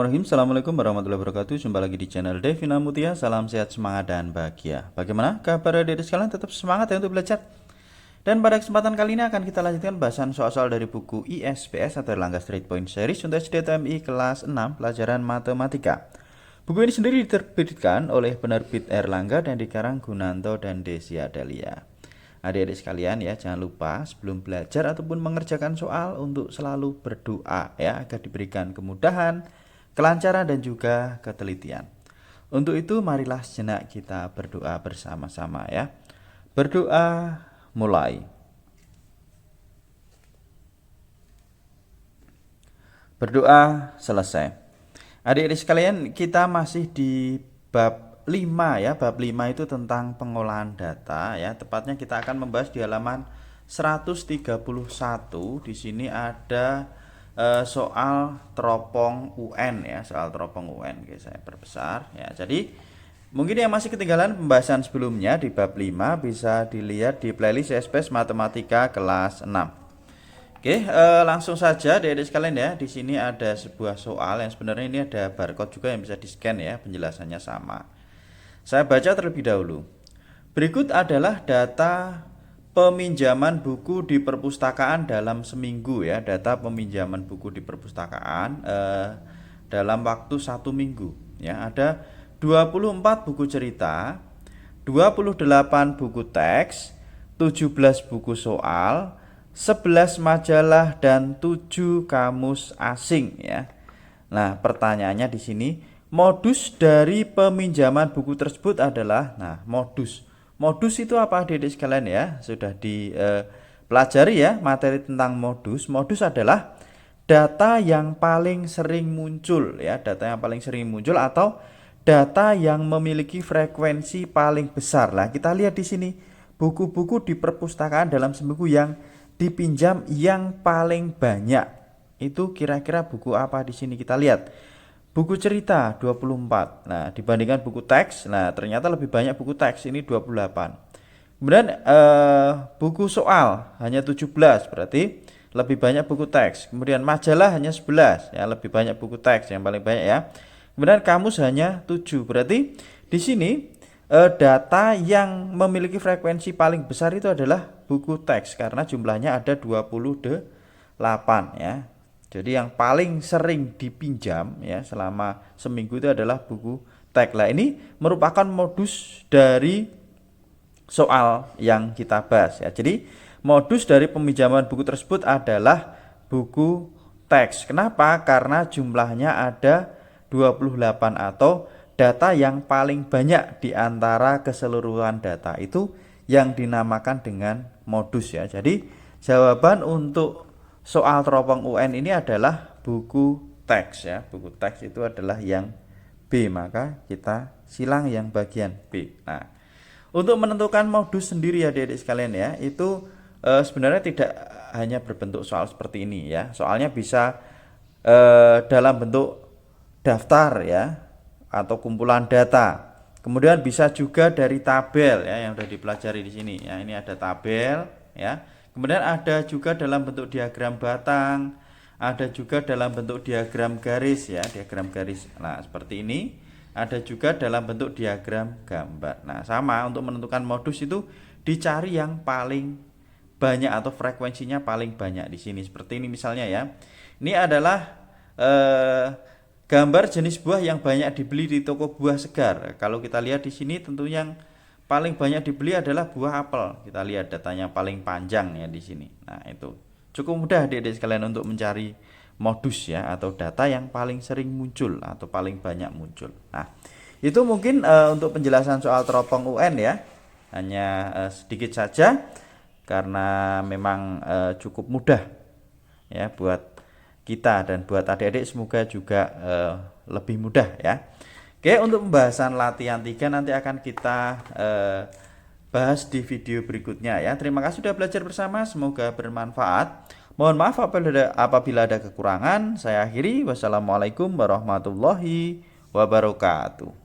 Bismillahirrahmanirrahim. Assalamualaikum warahmatullahi wabarakatuh. Jumpa lagi di channel Devina Mutia. Salam sehat, semangat, dan bahagia. Bagaimana kabar adik-adik sekalian? Tetap semangat ya untuk belajar. Dan pada kesempatan kali ini akan kita lanjutkan bahasan soal-soal dari buku ISPS atau Erlangga Straight Point Series untuk SD TMI kelas 6 pelajaran matematika. Buku ini sendiri diterbitkan oleh penerbit Erlangga dan dikarang Gunanto dan Desia Delia. Adik-adik sekalian ya, jangan lupa sebelum belajar ataupun mengerjakan soal untuk selalu berdoa ya agar diberikan kemudahan, kelancaran dan juga ketelitian. Untuk itu marilah sejenak kita berdoa bersama-sama ya. Berdoa mulai. Berdoa selesai. Adik-adik sekalian, kita masih di bab 5 ya. Bab 5 itu tentang pengolahan data ya. Tepatnya kita akan membahas di halaman 131. Di sini ada soal teropong UN ya, soal teropong UN. Oke, saya perbesar ya. Jadi mungkin yang masih ketinggalan pembahasan sebelumnya di bab 5 bisa dilihat di playlist SPS Matematika kelas 6. Oke, langsung saja adik-adik sekalian ya. Di sini ada sebuah soal yang sebenarnya ini ada barcode juga yang bisa di-scan ya, penjelasannya sama. Saya baca terlebih dahulu. Berikut adalah data peminjaman buku di perpustakaan dalam seminggu ya. Data peminjaman buku di perpustakaan dalam waktu 1 minggu ya. Ada 24 buku cerita, 28 buku teks, 17 buku soal, 11 majalah dan 7 kamus asing ya. Nah, pertanyaannya di sini, modus dari peminjaman buku tersebut adalah, modus itu apa adik-adik sekalian ya? Sudah dipelajari ya materi tentang modus. Modus adalah data yang paling sering muncul ya, data yang paling sering muncul atau data yang memiliki frekuensi paling besar. Lah, kita lihat di sini buku-buku di perpustakaan dalam seminggu yang dipinjam yang paling banyak. Itu kira-kira buku apa di sini kita lihat? Buku cerita 24. Nah, dibandingkan buku teks, nah ternyata lebih banyak buku teks, ini 28. Kemudian buku soal hanya 17, berarti lebih banyak buku teks. Kemudian majalah hanya 11, ya lebih banyak buku teks yang paling banyak ya. Kemudian kamus hanya 7, berarti di sini data yang memiliki frekuensi paling besar itu adalah buku teks karena jumlahnya ada 28 ya. Jadi yang paling sering dipinjam ya selama seminggu itu adalah buku teks. Nah, ini merupakan modus dari soal yang kita bahas ya. Jadi modus dari peminjaman buku tersebut adalah buku teks. Kenapa? Karena jumlahnya ada 28 atau data yang paling banyak di antara keseluruhan data itu yang dinamakan dengan modus ya. Jadi jawaban untuk soal teropong UN ini adalah buku teks ya. Buku teks itu adalah yang B, maka kita silang yang bagian B. Nah, untuk menentukan modus sendiri ya adik-adik sekalian ya, itu sebenarnya tidak hanya berbentuk soal seperti ini ya. Soalnya bisa dalam bentuk daftar ya atau kumpulan data. Kemudian bisa juga dari tabel ya yang sudah dipelajari di sini ya. Ini ada tabel ya. Kemudian ada juga dalam bentuk diagram batang, ada juga dalam bentuk diagram garis ya, diagram garis. Nah, seperti ini. Ada juga dalam bentuk diagram gambar. Nah, sama untuk menentukan modus itu dicari yang paling banyak atau frekuensinya paling banyak di sini. Seperti ini misalnya ya. Ini adalah gambar jenis buah yang banyak dibeli di toko buah segar. Kalau kita lihat di sini tentu yang paling banyak dibeli adalah buah apel. Kita lihat datanya paling panjang ya di sini. Nah, itu cukup mudah adik-adik sekalian untuk mencari modus ya atau data yang paling sering muncul atau paling banyak muncul. Nah, itu mungkin untuk penjelasan soal teropong UN ya. Hanya sedikit saja karena memang cukup mudah ya buat kita dan buat adik-adik semoga juga lebih mudah ya. Oke, untuk pembahasan latihan 3 nanti akan kita bahas di video berikutnya ya. Terima kasih sudah belajar bersama, semoga bermanfaat. Mohon maaf apabila ada kekurangan. Saya akhiri. Wassalamualaikum warahmatullahi wabarakatuh.